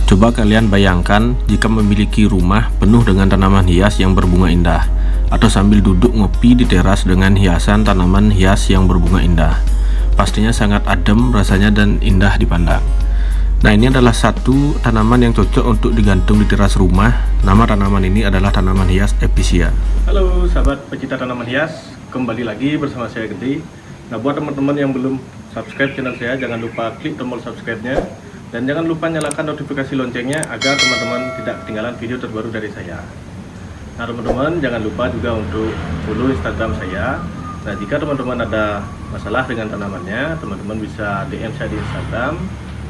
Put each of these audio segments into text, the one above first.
Coba kalian bayangkan jika memiliki rumah penuh dengan tanaman hias yang berbunga indah, atau sambil duduk ngopi di teras dengan hiasan tanaman hias yang berbunga indah. Pastinya sangat adem rasanya dan indah dipandang. Nah, ini adalah satu tanaman yang cocok untuk digantung di teras rumah. Nama tanaman ini adalah tanaman hias epicea. Halo sahabat pecinta tanaman hias, kembali lagi bersama saya Gede. Nah, buat teman-teman yang belum subscribe channel saya, jangan lupa klik tombol subscribe-nya. Dan jangan lupa nyalakan notifikasi loncengnya agar teman-teman tidak ketinggalan video terbaru dari saya. Nah teman-teman, jangan lupa juga untuk follow Instagram saya. Nah, jika teman-teman ada masalah dengan tanamannya, teman-teman bisa DM saya di Instagram.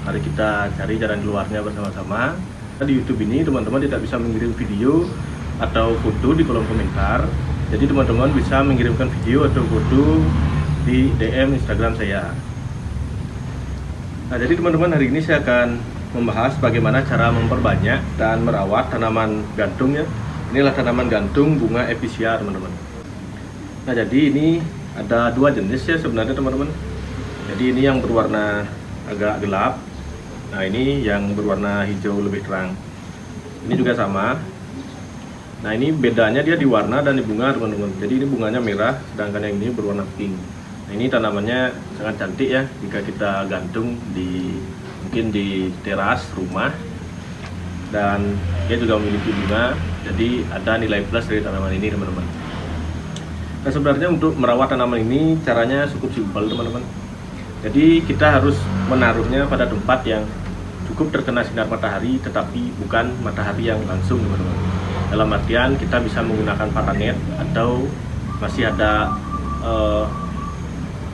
Mari kita cari jalan keluarnya bersama-sama. Nah, di YouTube ini teman-teman tidak bisa mengirim video atau foto di kolom komentar. Jadi teman-teman bisa mengirimkan video atau foto di DM Instagram saya. Nah, jadi teman-teman, hari ini saya akan membahas bagaimana cara memperbanyak dan merawat tanaman gantung ya. Inilah tanaman gantung bunga epicea teman-teman. Nah, jadi ini ada dua jenis ya sebenarnya teman-teman. Jadi ini yang berwarna agak gelap. Nah, ini yang berwarna hijau lebih terang. Ini juga sama. Nah, ini bedanya dia di warna dan di bunga teman-teman. Jadi ini bunganya merah, sedangkan yang ini berwarna pink. Nah, ini tanamannya sangat cantik ya jika kita gantung mungkin di teras rumah, dan dia juga memiliki bunga, jadi ada nilai plus dari tanaman ini teman-teman. Nah, sebenarnya untuk merawat tanaman ini caranya cukup simpel teman-teman. Jadi kita harus menaruhnya pada tempat yang cukup terkena sinar matahari, tetapi bukan matahari yang langsung teman-teman. Dalam artian kita bisa menggunakan paranet atau masih ada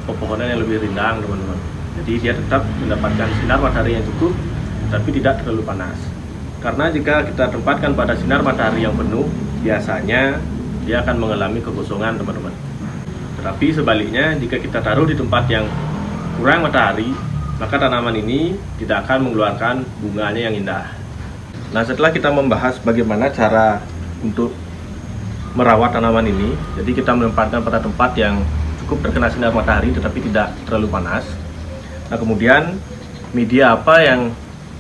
pepohonan yang lebih rindang teman-teman. Jadi dia tetap mendapatkan sinar matahari yang cukup, tapi tidak terlalu panas. Karena jika kita tempatkan pada sinar matahari yang penuh, biasanya dia akan mengalami kekosongan teman-teman. Tetapi sebaliknya, jika kita taruh di tempat yang kurang matahari, maka tanaman ini tidak akan mengeluarkan bunganya yang indah. Nah, setelah kita membahas bagaimana cara untuk merawat tanaman ini, jadi kita menempatkan pada tempat yang cukup terkena sinar matahari tetapi tidak terlalu panas. Nah, kemudian media apa yang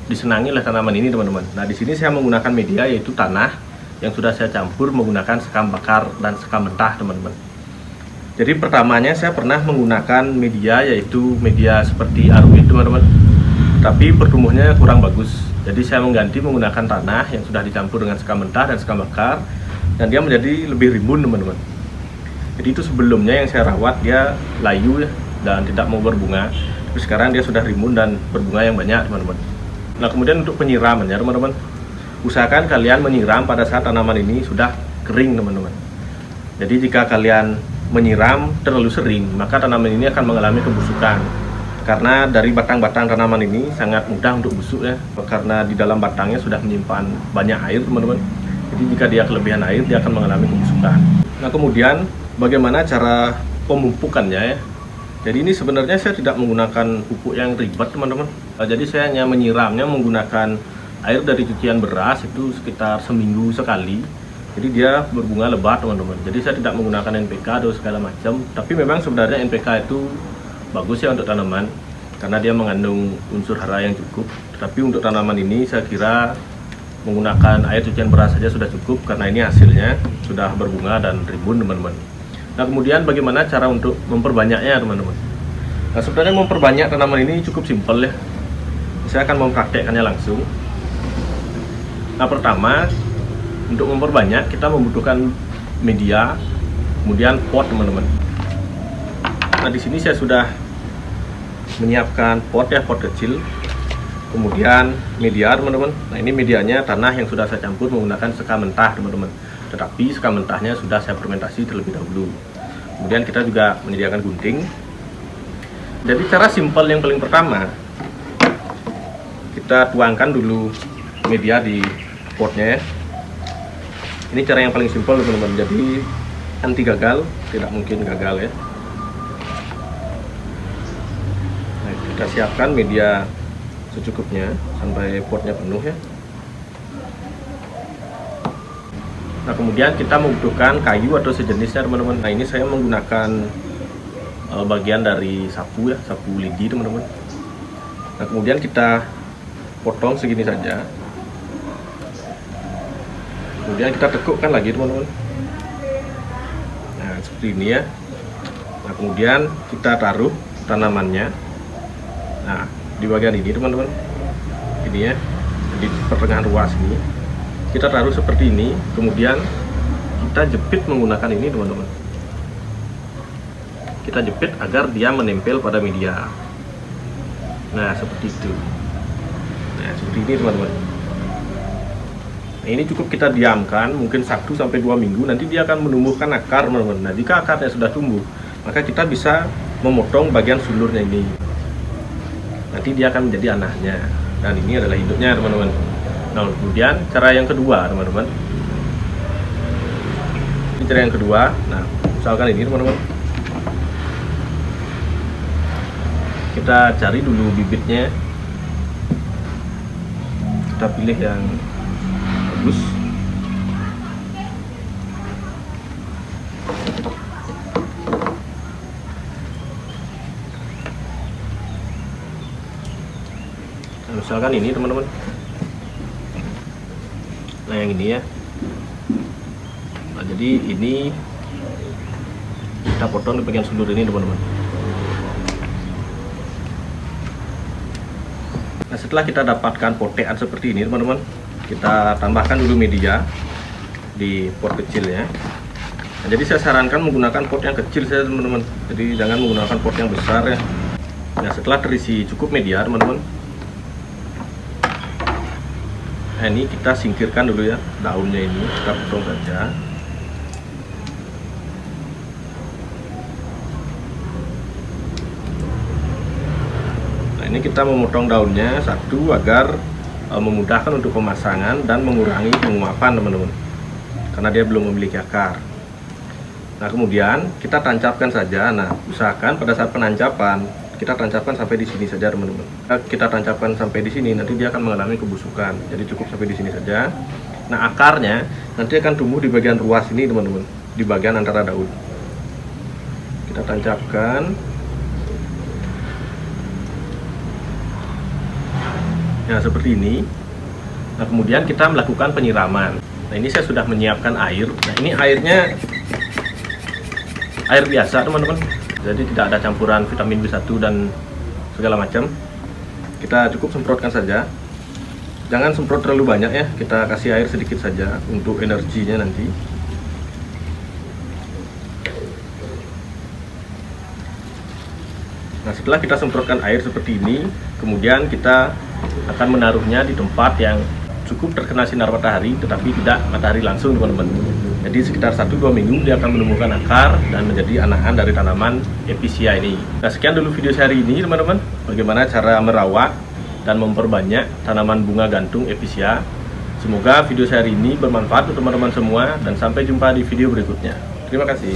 disenangi oleh tanaman ini teman-teman. Nah, di sini saya menggunakan media yaitu tanah yang sudah saya campur menggunakan sekam bakar dan sekam mentah teman-teman. Jadi pertamanya saya pernah menggunakan media yaitu media seperti arwit teman-teman, tapi pertumbuhannya kurang bagus. Jadi saya mengganti menggunakan tanah yang sudah dicampur dengan sekam mentah dan sekam bakar, dan dia menjadi lebih rimbun teman-teman. Jadi itu sebelumnya yang saya rawat dia layu ya, dan tidak mau berbunga. Tapi sekarang dia sudah rimbun dan berbunga yang banyak teman-teman. Nah, kemudian untuk penyiramannya teman-teman, usahakan kalian menyiram pada saat tanaman ini sudah kering teman-teman. Jadi jika kalian menyiram terlalu sering, maka tanaman ini akan mengalami kebusukan. Karena dari batang-batang tanaman ini sangat mudah untuk busuk ya, karena di dalam batangnya sudah menyimpan banyak air teman-teman. Jadi jika dia kelebihan air, dia akan mengalami kebusukan. Nah, kemudian bagaimana cara pemupukannya ya. Jadi ini sebenarnya saya tidak menggunakan pupuk yang ribet teman-teman. Jadi saya hanya menyiramnya menggunakan air dari cucian beras itu sekitar seminggu sekali. Jadi dia berbunga lebat teman-teman. Jadi saya tidak menggunakan NPK atau segala macam. Tapi memang sebenarnya NPK itu bagus ya untuk tanaman karena dia mengandung unsur hara yang cukup. Tapi untuk tanaman ini saya kira menggunakan air cucian beras saja sudah cukup karena ini hasilnya sudah berbunga dan rimbun teman-teman. Nah, kemudian bagaimana cara untuk memperbanyaknya teman-teman. Nah, sebenarnya memperbanyak tanaman ini cukup simpel ya. Saya akan mempraktekkannya langsung. Nah, pertama untuk memperbanyak kita membutuhkan media, kemudian pot teman-teman. Nah, di sini saya sudah menyiapkan pot ya, pot kecil. Kemudian media teman-teman. Nah, ini medianya tanah yang sudah saya campur menggunakan sekam mentah teman-teman. Tetapi sekam mentahnya sudah saya fermentasi terlebih dahulu. Kemudian kita juga menyediakan gunting. Jadi cara simpel yang paling pertama, kita tuangkan dulu media di potnya ya. Ini cara yang paling simpel teman-teman. Jadi anti gagal, tidak mungkin gagal ya. Nah, kita siapkan media secukupnya sampai potnya penuh ya. Nah, kemudian kita membutuhkan kayu atau sejenisnya teman-teman. Nah, ini saya menggunakan bagian dari sapu ya, sapu lidi teman-teman. Nah, kemudian kita potong segini saja. Kemudian kita tekukkan lagi teman-teman. Nah seperti ini ya. Nah kemudian kita taruh tanamannya. Nah di bagian ini teman-teman, ini ya, di pertengahan ruas ini kita taruh seperti ini. Kemudian kita jepit menggunakan ini teman-teman. Kita jepit agar dia menempel pada media. Nah seperti itu. Nah seperti ini teman-teman. Nah, ini cukup kita diamkan mungkin 1-2 minggu, nanti dia akan menumbuhkan akar teman-teman. Nah jika akarnya sudah tumbuh, maka kita bisa memotong bagian sulurnya ini. Nanti dia akan menjadi anahnya. Dan ini adalah induknya teman-teman. Nah kemudian cara yang kedua teman-teman. Ini cara yang kedua. Nah misalkan ini teman-teman, kita cari dulu bibitnya, kita pilih yang bagus. Nah, misalkan ini teman-teman, nah yang ini ya. Nah jadi ini kita potong di bagian sulur ini teman-teman. Nah setelah kita dapatkan potean seperti ini teman-teman, kita tambahkan dulu media di pot kecilnya. Nah, jadi saya sarankan menggunakan pot yang kecil saja teman-teman, jadi jangan menggunakan pot yang besar ya. Nah setelah terisi cukup media teman-teman, nah ini kita singkirkan dulu ya daunnya, ini kita potong saja. Ini kita memotong daunnya satu agar memudahkan untuk pemasangan dan mengurangi penguapan teman-teman, karena dia belum memiliki akar. Nah kemudian kita tancapkan saja. Nah usahakan pada saat penancapan kita tancapkan sampai di sini saja teman-teman. Kita tancapkan sampai di sini, nanti dia akan mengalami kebusukan, jadi cukup sampai di sini saja. Nah akarnya nanti akan tumbuh di bagian ruas ini teman-teman, di bagian antara daun. Kita tancapkan. Nah seperti ini. Nah kemudian kita melakukan penyiraman. Nah ini saya sudah menyiapkan air. Nah ini airnya air biasa teman-teman, jadi tidak ada campuran vitamin B1 dan segala macam. Kita cukup semprotkan saja, jangan semprot terlalu banyak ya, kita kasih air sedikit saja untuk energinya nanti. Nah setelah kita semprotkan air seperti ini, kemudian kita akan menaruhnya di tempat yang cukup terkena sinar matahari, tetapi tidak matahari langsung teman-teman. Jadi sekitar 1-2 minggu dia akan menumbuhkan akar dan menjadi anakan dari tanaman epicea ini. Nah sekian dulu video saya hari ini teman-teman, bagaimana cara merawat dan memperbanyak tanaman bunga gantung epicea. Semoga video saya hari ini bermanfaat untuk teman-teman semua, dan sampai jumpa di video berikutnya. Terima kasih.